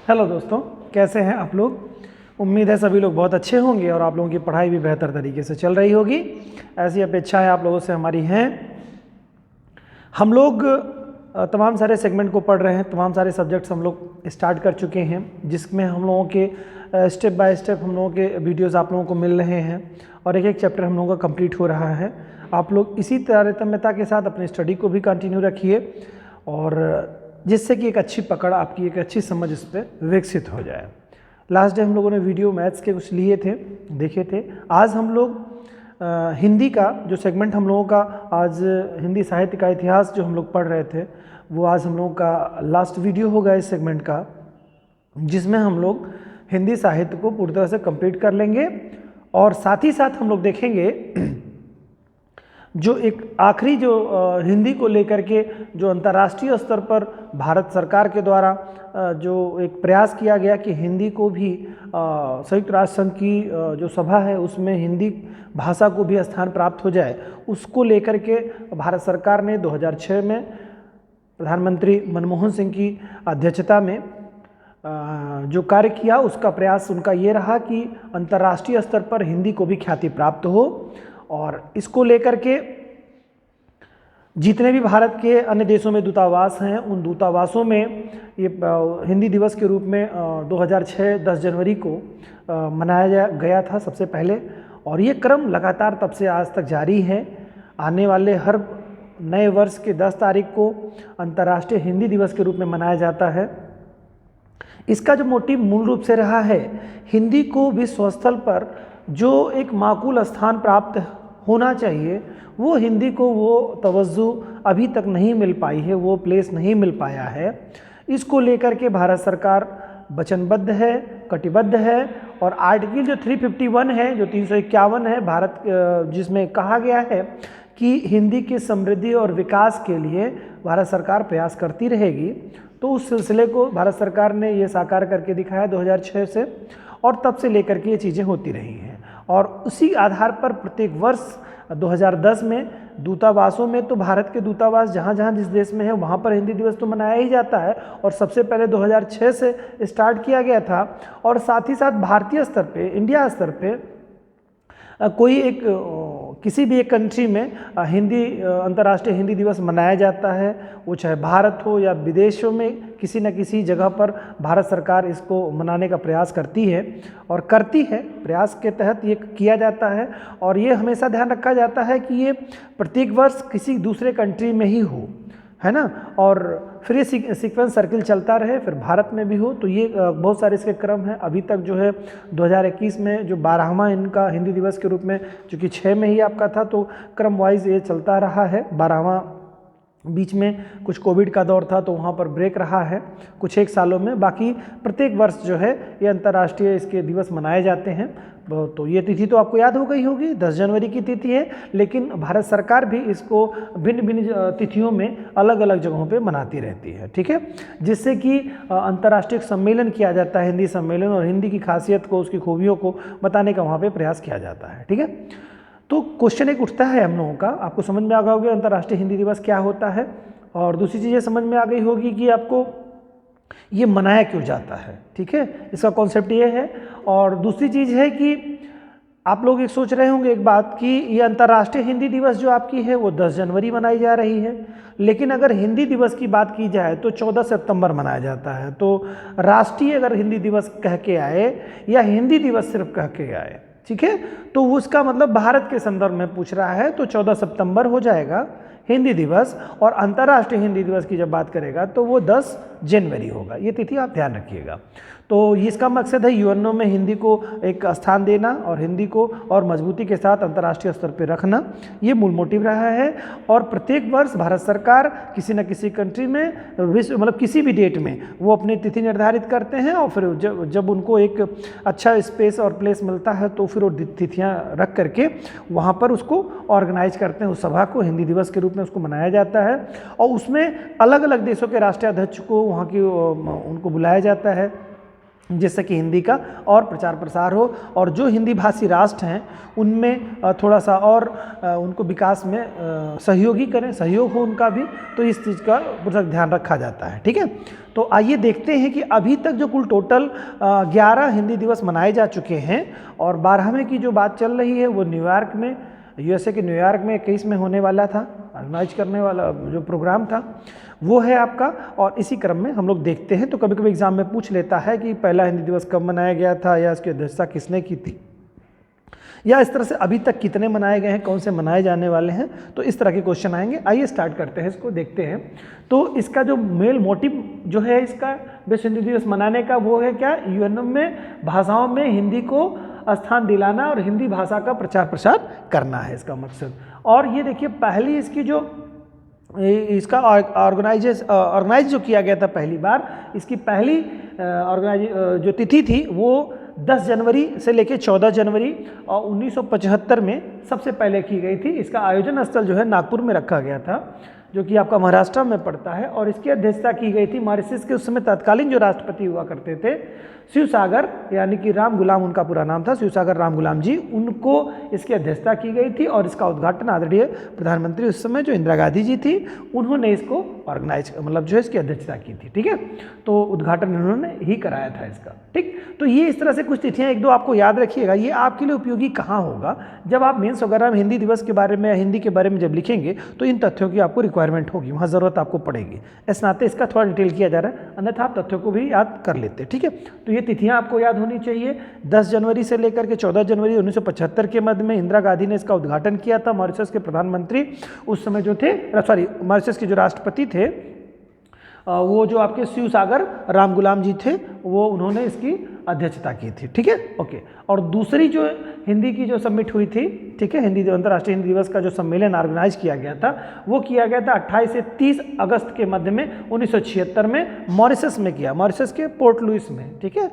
Hello दोस्तों, कैसे हैं आप लोग। उम्मीद है सभी लोग बहुत अच्छे होंगे और आप लोगों की पढ़ाई भी बेहतर तरीके से चल रही होगी। ऐसी अपेक्षाएं आप लोगों से हमारी हैं। हम लोग तमाम सारे सेगमेंट को पढ़ रहे हैं, तमाम सारे सब्जेक्ट्स हम लोग स्टार्ट कर चुके हैं, जिसमें हम लोगों के स्टेप बाय स्टेप हम लोगों के वीडियोस आप लोगों को मिल रहे हैं और एक एक चैप्टर हम लोगों का कंप्लीट हो रहा है। आप लोग इसी तारतम्यता के साथ अपनी स्टडी को भी कंटिन्यू रखिए और जिससे कि एक अच्छी पकड़, आपकी एक अच्छी समझ इस पर विकसित हो जाए। लास्ट डे हम लोगों ने वीडियो मैथ्स के कुछ लिए थे, देखे थे। आज हम लोग हिंदी का जो सेगमेंट हम लोगों का, आज हिंदी साहित्य का इतिहास जो हम लोग पढ़ रहे थे, वो आज हम लोगों का लास्ट वीडियो होगा इस सेगमेंट का, जिसमें हम लोग हिंदी साहित्य को पूरी तरह से कंप्लीट कर लेंगे और साथ ही साथ हम लोग देखेंगे जो एक आखिरी जो हिंदी को लेकर के जो अंतर्राष्ट्रीय स्तर पर भारत सरकार के द्वारा जो एक प्रयास किया गया कि हिंदी को भी संयुक्त राष्ट्र संघ की जो सभा है उसमें हिंदी भाषा को भी स्थान प्राप्त हो जाए, उसको लेकर के भारत सरकार ने 2006 में प्रधानमंत्री मनमोहन सिंह की अध्यक्षता में जो कार्य किया, उसका प्रयास उनका ये रहा कि अंतर्राष्ट्रीय स्तर पर हिंदी को भी ख्याति प्राप्त हो। और इसको लेकर के जितने भी भारत के अन्य देशों में दूतावास हैं, उन दूतावासों में ये हिंदी दिवस के रूप में 2006 10 जनवरी को मनाया गया था सबसे पहले, और ये क्रम लगातार तब से आज तक जारी है। आने वाले हर नए वर्ष के 10 तारीख को अंतर्राष्ट्रीय हिंदी दिवस के रूप में मनाया जाता है। इसका जो मोटिव मूल रूप से रहा है, हिंदी को विश्व स्तर पर जो एक माकूल स्थान प्राप्त होना चाहिए, वो हिंदी को वो तवज्जो अभी तक नहीं मिल पाई है, वो प्लेस नहीं मिल पाया है। इसको लेकर के भारत सरकार वचनबद्ध है, कटिबद्ध है और आर्टिकल जो 351 है, जो 351 है भारत, जिसमें कहा गया है कि हिंदी की समृद्धि और विकास के लिए भारत सरकार प्रयास करती रहेगी। तो उस सिलसिले को भारत सरकार ने ये साकार करके दिखाया 2006 से, और तब से लेकर के ये चीज़ें होती रही हैं। और उसी आधार पर प्रत्येक वर्ष 2010 में दूतावासों में, तो भारत के दूतावास जहाँ जहाँ जिस देश में है वहाँ पर हिंदी दिवस तो मनाया ही जाता है, और सबसे पहले 2006 से स्टार्ट किया गया था। और साथ ही साथ भारतीय स्तर पे, इंडिया स्तर पे कोई एक किसी भी एक कंट्री में हिंदी अंतर्राष्ट्रीय हिंदी दिवस मनाया जाता है, वो चाहे भारत हो या विदेशों में, किसी न किसी जगह पर भारत सरकार इसको मनाने का प्रयास करती है और करती है। प्रयास के तहत ये किया जाता है और ये हमेशा ध्यान रखा जाता है कि ये प्रत्येक वर्ष किसी दूसरे कंट्री में ही हो, है ना, और फिर ये सीक्वेंस सर्किल चलता रहे, फिर भारत में भी हो। तो ये बहुत सारे इसके क्रम हैं। अभी तक जो है 2021 में जो 12वां इनका हिंदी दिवस के रूप में, चूँकि 6 में ही आपका था, तो क्रम वाइज ये चलता रहा है। 12वां, बीच में कुछ कोविड का दौर था तो वहाँ पर ब्रेक रहा है कुछ एक सालों में। बाकी प्रत्येक वर्ष जो है ये अंतर्राष्ट्रीय इसके दिवस मनाए जाते हैं। तो ये तिथि तो आपको याद हो गई होगी, 10 जनवरी की तिथि है, लेकिन भारत सरकार भी इसको भिन्न भिन्न तिथियों में अलग अलग जगहों पे मनाती रहती है, ठीक है, जिससे कि अंतर्राष्ट्रीय सम्मेलन किया जाता है, हिंदी सम्मेलन, और हिंदी की खासियत को, उसकी खूबियों को बताने का वहाँ पे प्रयास किया जाता है, ठीक है। तो क्वेश्चन एक उठता है हम लोगों का, आपको समझ में आ गया होगा अंतर्राष्ट्रीय हिंदी दिवस क्या होता है, और दूसरी चीज़ ये समझ में आ गई होगी कि आपको ये मनाया क्यों जाता है, ठीक है, इसका कॉन्सेप्ट ये है। और दूसरी चीज़ है कि आप लोग एक सोच रहे होंगे एक बात कि ये अंतर्राष्ट्रीय हिंदी दिवस जो आपकी है वो 10 जनवरी मनाई जा रही है, लेकिन अगर हिंदी दिवस की बात की जाए तो 14 सितंबर मनाया जाता है। तो राष्ट्रीय अगर हिंदी दिवस कह के आए या हिंदी दिवस सिर्फ कह के आए, ठीक है, तो उसका मतलब भारत के संदर्भ में पूछ रहा है, तो 14 सितंबर हो जाएगा हिंदी दिवस, और अंतर्राष्ट्रीय हिंदी दिवस की जब बात करेगा तो वो 10 जनवरी होगा। ये तिथि आप ध्यान रखिएगा। तो इसका मकसद है यूएनओ में हिंदी को एक स्थान देना और हिंदी को और मजबूती के साथ अंतर्राष्ट्रीय स्तर पर रखना, ये मूल मोटिव रहा है। और प्रत्येक वर्ष भारत सरकार किसी न किसी कंट्री में, विश्व मतलब किसी भी डेट में, वो अपनी तिथि निर्धारित करते हैं, और फिर जब उनको एक अच्छा स्पेस और प्लेस मिलता है तो फिर वो तिथियाँ रख करके वहाँ पर उसको ऑर्गेनाइज करते हैं, उस सभा को हिंदी दिवस के रूप में उसको मनाया जाता है। और उसमें अलग अलग देशों के राष्ट्रीय अध्यक्ष को वहाँ की उनको बुलाया जाता है, जिससे कि हिंदी का और प्रचार प्रसार हो और जो हिंदी भाषी राष्ट्र हैं उनमें थोड़ा सा और उनको विकास में सहयोगी करें, सहयोग हो उनका भी, तो इस चीज़ का पूरा ध्यान रखा जाता है। ठीक है, तो आइए देखते हैं कि अभी तक जो कुल टोटल 11 हिंदी दिवस मनाए जा चुके हैं और 12वें की जो बात चल रही है वो न्यूयॉर्क में, यूएसए के न्यूयॉर्क में 21 में होने वाला था, ऑर्गेनाइज करने वाला जो प्रोग्राम था वो है आपका। और इसी क्रम में हम लोग देखते हैं, तो कभी कभी एग्जाम में पूछ लेता है कि पहला हिंदी दिवस कब मनाया गया था या इसकी अध्यक्षता किसने की थी, या इस तरह से अभी तक कितने मनाए गए हैं, कौन से मनाए जाने वाले हैं, तो इस तरह के क्वेश्चन आएंगे। आइए स्टार्ट करते हैं, इसको देखते हैं। तो इसका जो मेल मोटिव जो है इसका विश्व हिंदी दिवस मनाने का वो है क्या, यूएनओ में भाषाओं में हिंदी को स्थान दिलाना और हिंदी भाषा का प्रचार प्रसार करना है इसका मकसद। और ये देखिए पहली इसकी जो इसका ऑर्गेनाइज जो किया गया था पहली बार, इसकी पहली ऑर्गेनाइज जो तिथि थी वो 10 जनवरी से लेकर 14 जनवरी और 1975 में सबसे पहले की गई थी। इसका आयोजन स्थल जो है नागपुर में रखा गया था, जो कि आपका महाराष्ट्र में पड़ता है, और इसकी अध्यक्षता की गई थी मॉरिशस के उस समय तत्कालीन जो राष्ट्रपति हुआ करते थे शिवसागर, यानी कि राम गुलाम उनका पूरा नाम था, शिवसागर राम गुलाम जी, उनको इसकी अध्यक्षता की गई थी। और इसका उद्घाटन आदरणीय प्रधानमंत्री उस समय जो इंदिरा गांधी जी थी उन्होंने इसको ऑर्गेनाइज मतलब जो है इसकी अध्यक्षता की थी। ठीक है, तो उद्घाटन उन्होंने ही कराया था इसका। ठीक, तो ये इस तरह से कुछ तिथियां एक दो आपको याद रखिएगा। ये आपके लिए उपयोगी कहाँ होगा, जब आप मेंस वगैरह में हिंदी दिवस के बारे में, हिंदी के बारे में जब लिखेंगे तो इन तथ्यों की आपको रिक्वायरमेंट होगी, वहाँ ज़रूरत आपको पड़ेगी। इस नाते इसका थोड़ा डिटेल किया जा रहा है, अन्यथा आप तथ्यों को भी याद कर लेते हैं। ठीक है, तो ये तिथियां आपको याद होनी चाहिए। 10 जनवरी से लेकर के 14 जनवरी 1975 के मध्य में इंदिरा गांधी ने इसका उद्घाटन किया था। मॉरिशस के प्रधानमंत्री उस समय जो थे, मॉरिशस के जो राष्ट्रपति थे वो जो आपके शिवसागर राम गुलाम जी थे, वो उन्होंने इसकी अध्यक्षता की थी। ठीक है, ओके। और दूसरी जो हिंदी की जो समिट हुई थी, ठीक है, हिंदी अंतर्राष्ट्रीय हिंदी दिवस का जो सम्मेलन ऑर्गेनाइज किया गया था वो किया गया था 28 से 30 अगस्त के मध्य में 1976 में मॉरिशस में किया, मॉरिशस के पोर्ट लुइस में। ठीक है,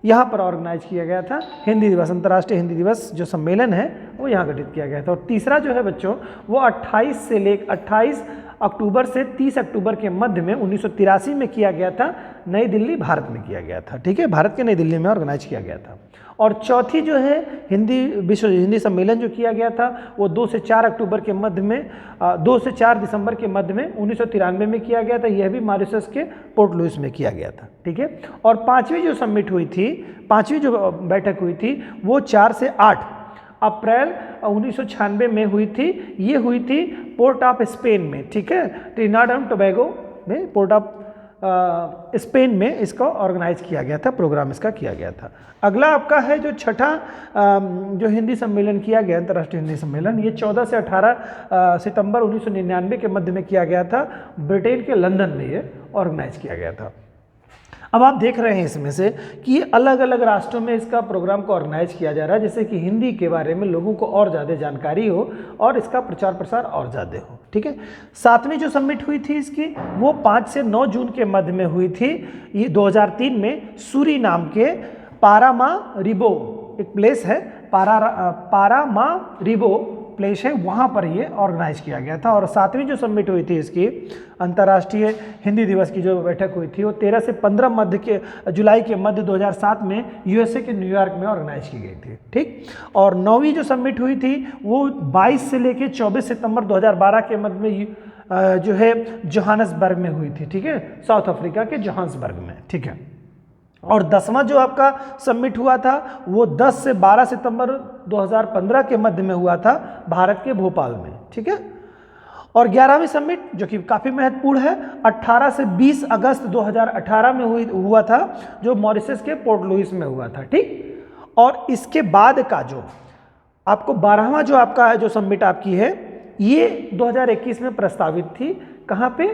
यहाँ पर ऑर्गेनाइज किया गया था हिंदी दिवस, अंतर्राष्ट्रीय हिंदी दिवस जो सम्मेलन है वो यहाँ गठित किया गया था। और तीसरा जो है बच्चों वो 28 अक्टूबर से 30 अक्टूबर के मध्य में 1983 में किया गया था, नई दिल्ली भारत में किया गया था। ठीक है, भारत के नई दिल्ली में ऑर्गेनाइज किया गया था। और चौथी जो है विश्व हिंदी सम्मेलन जो किया गया था वो 2 से 4 अक्टूबर के मध्य में 2 से 4 दिसंबर के मध्य में 1993 में किया गया था, यह भी मॉरिशस के पोर्ट लुइस में किया गया था। ठीक है, और पांचवी जो समिट हुई थी, पांचवी जो बैठक हुई थी वो 4 से 8 अप्रैल 1996 में हुई थी। ये हुई थी पोर्ट ऑफ स्पेन में। ठीक है, ट्रिनिडाद एंड टोबैगो में पोर्ट ऑफ स्पेन में इसको ऑर्गेनाइज किया गया था, प्रोग्राम इसका किया गया था। अगला आपका है जो छठा जो हिंदी सम्मेलन किया गया, अंतर्राष्ट्रीय हिंदी सम्मेलन, ये 14 से 18 सितंबर 1999 के मध्य में किया गया था, ब्रिटेन के लंदन में ये ऑर्गेनाइज किया गया था। अब आप देख रहे हैं इसमें से कि ये अलग अलग राष्ट्रों में इसका प्रोग्राम को ऑर्गेनाइज किया जा रहा है, जिससे कि हिंदी के बारे में लोगों को और ज़्यादा जानकारी हो और इसका प्रचार प्रसार और ज़्यादा हो। ठीक है, सातवीं जो समिट हुई थी इसकी वो 5 से 9 जून के मध्य में हुई थी, ये 2003 में सूरीनाम के पारामारिबो एक प्लेस है, पारामारिबो प्लेस है, वहाँ पर ये ऑर्गेनाइज किया गया था। और सातवीं जो समिट हुई थी इसकी अंतर्राष्ट्रीय हिंदी दिवस की जो बैठक हुई थी वो 13 से 15 जुलाई के मध्य 2007 में यूएसए के न्यूयॉर्क में ऑर्गेनाइज की गई थी। ठीक, और 9वीं जो समिट हुई थी वो 22 से लेकर 24 सितंबर 2012 के मध्य में जो है जोहान्सबर्ग में हुई थी। ठीक है, साउथ अफ्रीका के जोहान्सबर्ग में। ठीक है, और 10वां जो आपका समिट हुआ था वो 10 से 12 सितंबर 2015 के मध्य में हुआ था भारत के भोपाल में। ठीक है, और 11वीं समिट जो कि काफ़ी महत्वपूर्ण है 18 से 20 अगस्त 2018 में हुआ था, जो मॉरिशस के पोर्ट लुइस में हुआ था। ठीक, और इसके बाद का जो आपको 12वां जो आपका है जो समिट आपकी है ये 2021 में प्रस्तावित थी। कहाँ पे?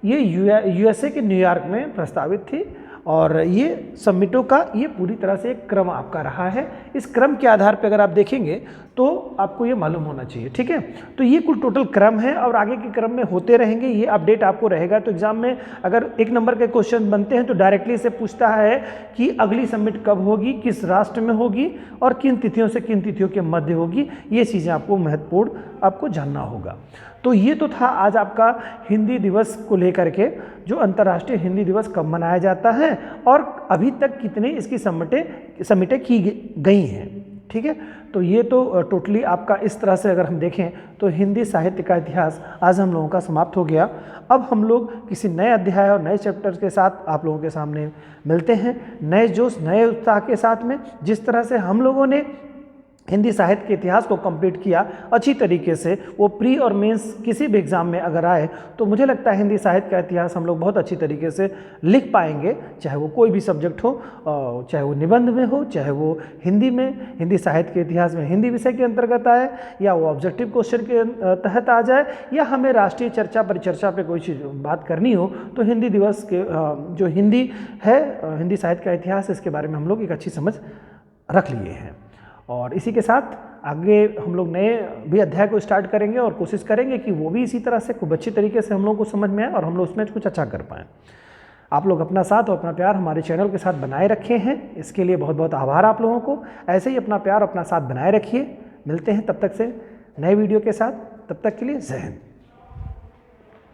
ये यूएसए के न्यूयॉर्क में प्रस्तावित थी। और ये समिटों का ये पूरी तरह से एक क्रम आपका रहा है। इस क्रम के आधार पर अगर आप देखेंगे तो आपको ये मालूम होना चाहिए। ठीक है, तो ये कुल टोटल क्रम है और आगे के क्रम में होते रहेंगे, ये अपडेट आपको रहेगा। तो एग्जाम में अगर 1 नंबर के क्वेश्चन बनते हैं तो डायरेक्टली से पूछता है कि अगली समिट कब होगी, किस राष्ट्र में होगी और किन तिथियों से किन तिथियों के मध्य होगी। ये चीज़ें आपको महत्वपूर्ण आपको जानना होगा। तो ये तो था आज आपका हिंदी दिवस को लेकर के, जो अंतर्राष्ट्रीय हिंदी दिवस कब मनाया जाता है और अभी तक कितने इसकी समिटें की गई हैं। ठीक है, तो ये तो टोटली आपका इस तरह से अगर हम देखें तो हिंदी साहित्य का इतिहास आज हम लोगों का समाप्त हो गया। अब हम लोग किसी नए अध्याय और नए चैप्टर के साथ आप लोगों के सामने मिलते हैं, नए जोश नए उत्साह के साथ में। जिस तरह से हम लोगों ने हिंदी साहित्य के इतिहास को कंप्लीट किया अच्छी तरीके से, वो प्री और मेंस किसी भी एग्ज़ाम में अगर आए तो मुझे लगता है हिंदी साहित्य का इतिहास हम लोग बहुत अच्छी तरीके से लिख पाएंगे, चाहे वो कोई भी सब्जेक्ट हो, चाहे वो निबंध में हो, चाहे वो हिंदी में, हिंदी साहित्य के इतिहास में हिंदी विषय के अंतर्गत आए, या वो ऑब्जेक्टिव क्वेश्चन के तहत आ जाए, या हमें राष्ट्रीय चर्चा परिचर्चा पर कोई चीज़ बात करनी हो, तो हिंदी दिवस के जो हिंदी है, हिंदी साहित्य का इतिहास, इसके बारे में हम लोग एक अच्छी समझ रख लिए हैं। और इसी के साथ आगे हम लोग नए भी अध्याय को स्टार्ट करेंगे और कोशिश करेंगे कि वो भी इसी तरह से खूब अच्छी तरीके से हम लोग को समझ में आए और हम लोग उसमें कुछ अच्छा कर पाएँ। आप लोग अपना साथ और अपना प्यार हमारे चैनल के साथ बनाए रखे हैं, इसके लिए बहुत बहुत आभार आप लोगों को। ऐसे ही अपना प्यार अपना साथ बनाए रखिए। मिलते हैं तब तक से नए वीडियो के साथ, तब तक के लिए जय हिंद।